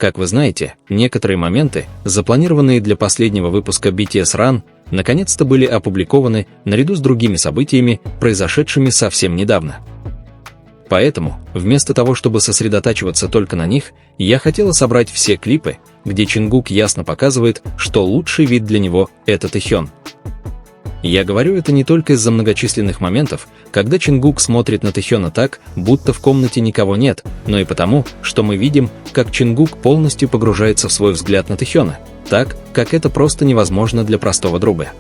Как вы знаете, некоторые моменты, запланированные для последнего выпуска BTS Run, наконец-то были опубликованы наряду с другими событиями, произошедшими совсем недавно. Поэтому, вместо того, чтобы сосредотачиваться только на них, я хотела собрать все клипы, где Чингук ясно показывает, что лучший вид для него – это Тэхён. Я говорю это не только из-за многочисленных моментов, когда Чингук смотрит на Тэхёна так, будто в комнате никого нет, но и потому, что мы видим, как Чингук полностью погружается в свой взгляд на Тэхёна, так, как это просто невозможно для простого друга.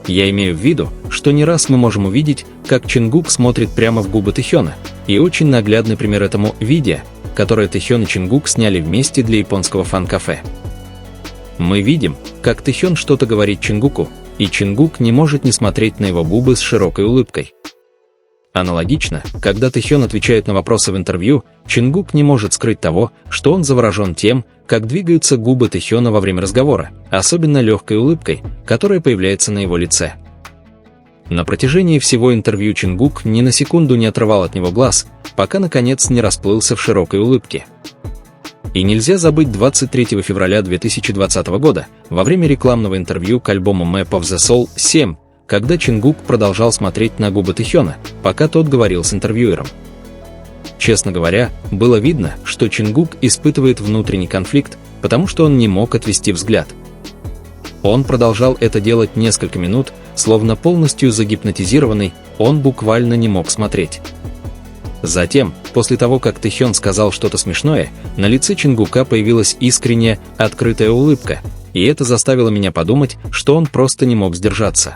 Я имею в виду, что не раз мы можем увидеть, как Чингук смотрит прямо в губы Тэхёна, и очень наглядный пример этому – видео, которое Тэхён и Чингук сняли вместе для японского фан-кафе. Мы видим, как Тэхён что-то говорит Чингуку, и Чингук не может не смотреть на его губы с широкой улыбкой. Аналогично, когда Тэхён отвечает на вопросы в интервью, Чингук не может скрыть того, что он заворожен тем, как двигаются губы Тэхёна во время разговора, особенно легкой улыбкой, которая появляется на его лице. На протяжении всего интервью Чингук ни на секунду не отрывал от него глаз, пока наконец не расплылся в широкой улыбке. И нельзя забыть 23 февраля 2020 года, во время рекламного интервью к альбому Map of the Soul 7, когда Чингук продолжал смотреть на губы Тэхёна, пока тот говорил с интервьюером. Честно говоря, было видно, что Чингук испытывает внутренний конфликт, потому что он не мог отвести взгляд. Он продолжал это делать несколько минут, словно полностью загипнотизированный, он буквально не мог смотреть. Затем, после того, как Тэхён сказал что-то смешное, на лице Чингука появилась искренняя, открытая улыбка, и это заставило меня подумать, что он просто не мог сдержаться.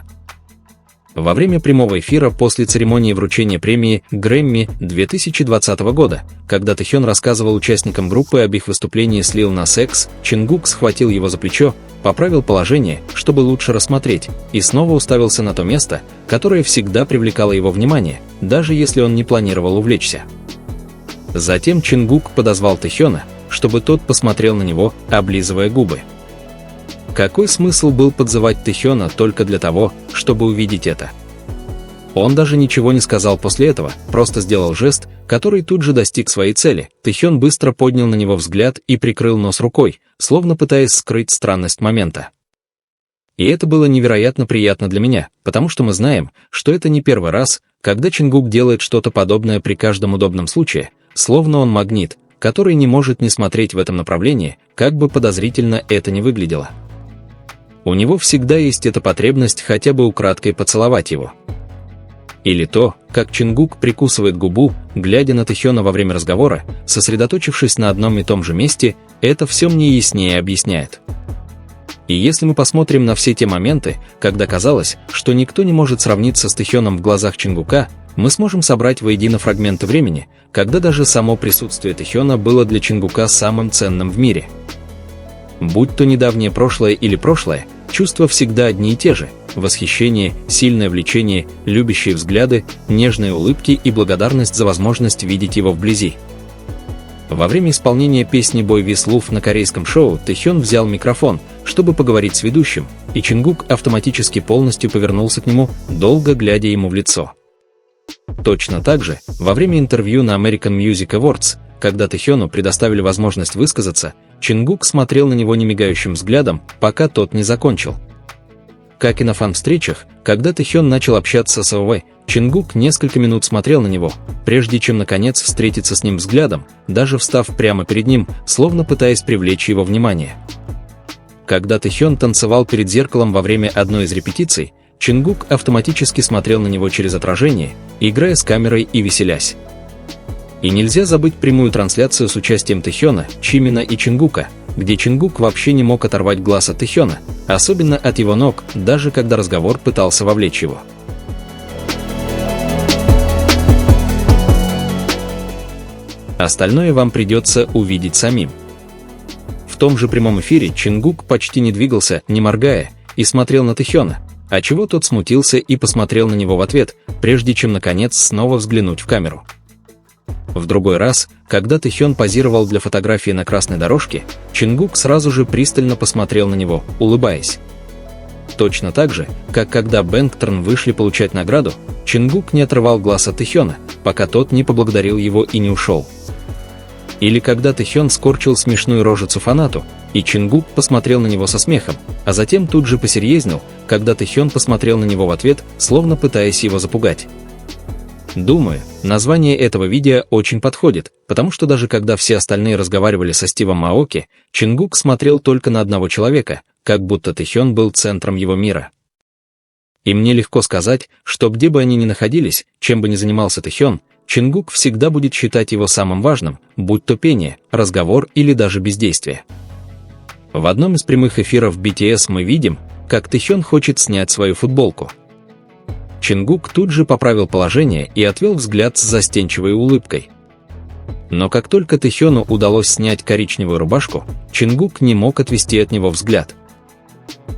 Во время прямого эфира после церемонии вручения премии Грэмми 2020 года, когда Тэхён рассказывал участникам группы об их выступлении с Lil Nas X, Чингук схватил его за плечо, поправил положение, чтобы лучше рассмотреть, и снова уставился на то место, которое всегда привлекало его внимание, даже если он не планировал увлечься. Затем Чингук подозвал Тэхёна, чтобы тот посмотрел на него, облизывая губы. Какой смысл был подзывать Тэхёна только для того, чтобы увидеть это? Он даже ничего не сказал после этого, просто сделал жест, который тут же достиг своей цели. Тэхён быстро поднял на него взгляд и прикрыл нос рукой, словно пытаясь скрыть странность момента. И это было невероятно приятно для меня, потому что мы знаем, что это не первый раз, когда Чингук делает что-то подобное при каждом удобном случае, словно он магнит, который не может не смотреть в этом направлении, как бы подозрительно это ни выглядело. У него всегда есть эта потребность хотя бы украдкой поцеловать его. Или то, как Чингук прикусывает губу, глядя на Тэхёна во время разговора, сосредоточившись на одном и том же месте, это все мне яснее объясняет. И если мы посмотрим на все те моменты, когда казалось, что никто не может сравниться с Тэхёном в глазах Чингука, мы сможем собрать воедино фрагменты времени, когда даже само присутствие Тэхёна было для Чингука самым ценным в мире. Будь то недавнее прошлое или прошлое, чувства всегда одни и те же – восхищение, сильное влечение, любящие взгляды, нежные улыбки и благодарность за возможность видеть его вблизи. Во время исполнения песни «Boy With Love» на корейском шоу Тэхён взял микрофон, чтобы поговорить с ведущим, и Чингук автоматически полностью повернулся к нему, долго глядя ему в лицо. Точно так же, во время интервью на American Music Awards, когда Тэхёну предоставили возможность высказаться, Чингук смотрел на него немигающим взглядом, пока тот не закончил. Как и на фан-встречах, когда Тэхён начал общаться с АОВ, Чингук несколько минут смотрел на него, прежде чем наконец встретиться с ним взглядом, даже встав прямо перед ним, словно пытаясь привлечь его внимание. Когда Тэхён танцевал перед зеркалом во время одной из репетиций, Чингук автоматически смотрел на него через отражение, играя с камерой и веселясь. И нельзя забыть прямую трансляцию с участием Тэхёна, Чимина и Чингука, где Чингук вообще не мог оторвать глаз от Тэхёна, особенно от его ног, даже когда разговор пытался вовлечь его. Остальное вам придется увидеть самим. В том же прямом эфире Чингук почти не двигался, не моргая, и смотрел на Тэхёна, отчего тот смутился и посмотрел на него в ответ, прежде чем наконец снова взглянуть в камеру. В другой раз, когда Тэхён позировал для фотографии на красной дорожке, Чингук сразу же пристально посмотрел на него, улыбаясь. Точно так же, как когда Бэнгторн вышли получать награду, Чингук не отрывал глаз от Тэхёна, пока тот не поблагодарил его и не ушел. Или когда Тэхён скорчил смешную рожицу фанату, и Чингук посмотрел на него со смехом, а затем тут же посерьезнел, когда Тэхён посмотрел на него в ответ, словно пытаясь его запугать. Думаю, название этого видео очень подходит, потому что даже когда все остальные разговаривали со Стивом Аоки, Чингук смотрел только на одного человека, как будто Тэхён был центром его мира. И мне легко сказать, что где бы они ни находились, чем бы ни занимался Тэхён, Чингук всегда будет считать его самым важным, будь то пение, разговор или даже бездействие. В одном из прямых эфиров BTS мы видим, как Тэхён хочет снять свою футболку. Чингук тут же поправил положение и отвел взгляд с застенчивой улыбкой. Но как только Тэхёну удалось снять коричневую рубашку, Чингук не мог отвести от него взгляд.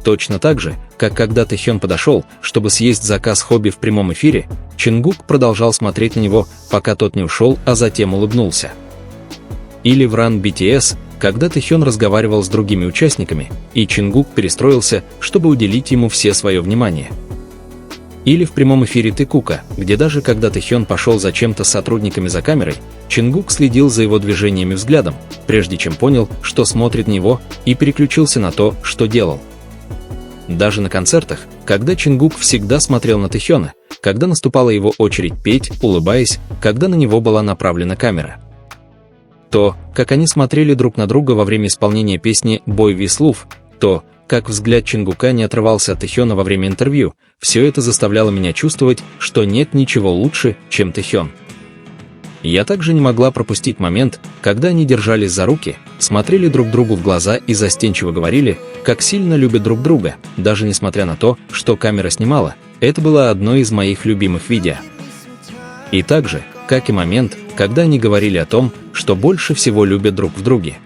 Точно так же, как когда Тэхён подошел, чтобы съесть заказ Хобби в прямом эфире, Чингук продолжал смотреть на него, пока тот не ушел, а затем улыбнулся. Или в Run BTS, когда Тэхён разговаривал с другими участниками, и Чингук перестроился, чтобы уделить ему все свое внимание. Или в прямом эфире Тэкука, где даже когда Тэхён пошел за чем-то с сотрудниками за камерой, Чингук следил за его движениями взглядом, прежде чем понял, что смотрит на него, и переключился на то, что делал. Даже на концертах, когда Чингук всегда смотрел на Тэхёна, когда наступала его очередь петь, улыбаясь, когда на него была направлена камера. То, как они смотрели друг на друга во время исполнения песни «Boy With Love», то, как взгляд Чингука не отрывался от Тэхёна во время интервью, все это заставляло меня чувствовать, что нет ничего лучше, чем Тэхён. Я также не могла пропустить момент, когда они держались за руки, смотрели друг другу в глаза и застенчиво говорили, как сильно любят друг друга, даже несмотря на то, что камера снимала, это было одно из моих любимых видео. И также, как и момент, когда они говорили о том, что больше всего любят друг в друге.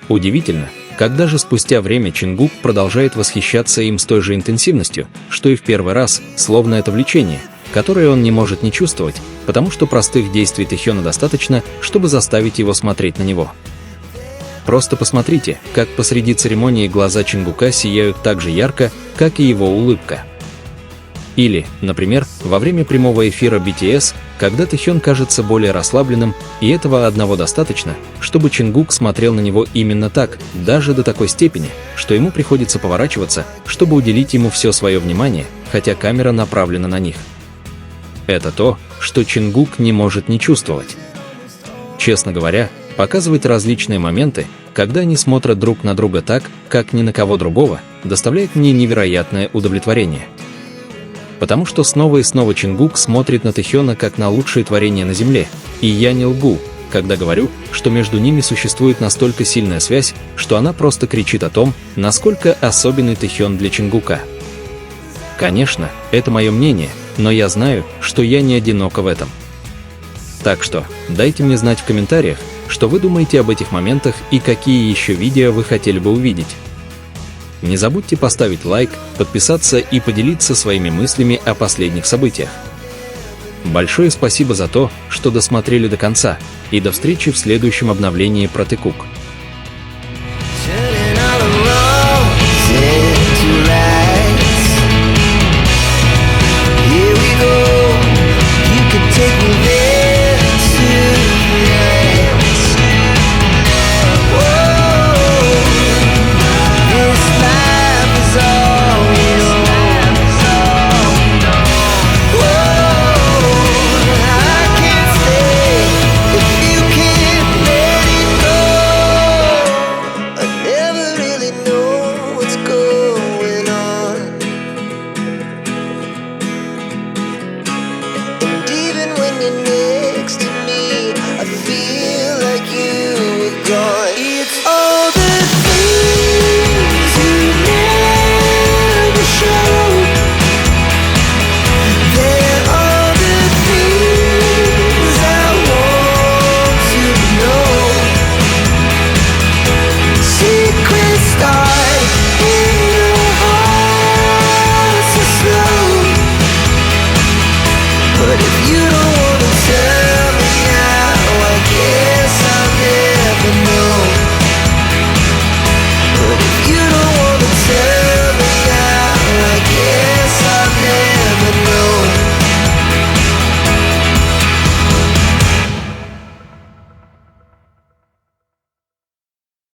Удивительно, когда же спустя время Чингук продолжает восхищаться им с той же интенсивностью, что и в первый раз, словно это влечение, которое он не может не чувствовать, потому что простых действий Тэхёна достаточно, чтобы заставить его смотреть на него. Просто посмотрите, как посреди церемонии глаза Чингука сияют так же ярко, как и его улыбка. Или, например, во время прямого эфира BTS, когда Тэхён кажется более расслабленным, и этого одного достаточно, чтобы Чингук смотрел на него именно так, даже до такой степени, что ему приходится поворачиваться, чтобы уделить ему все свое внимание, хотя камера направлена на них. Это то, что Чингук не может не чувствовать. Честно говоря, показывать различные моменты, когда они смотрят друг на друга так, как ни на кого другого, доставляет мне невероятное удовлетворение. Потому что снова и снова Чингук смотрит на Тэхёна как на лучшее творение на Земле, и я не лгу, когда говорю, что между ними существует настолько сильная связь, что она просто кричит о том, насколько особенный Тэхён для Чингука. Конечно, это мое мнение, но я знаю, что я не одинока в этом. Так что, дайте мне знать в комментариях, что вы думаете об этих моментах и какие еще видео вы хотели бы увидеть. Не забудьте поставить лайк, подписаться и поделиться своими мыслями о последних событиях. Большое спасибо за то, что досмотрели до конца, и до встречи в следующем обновлении про Тэкук.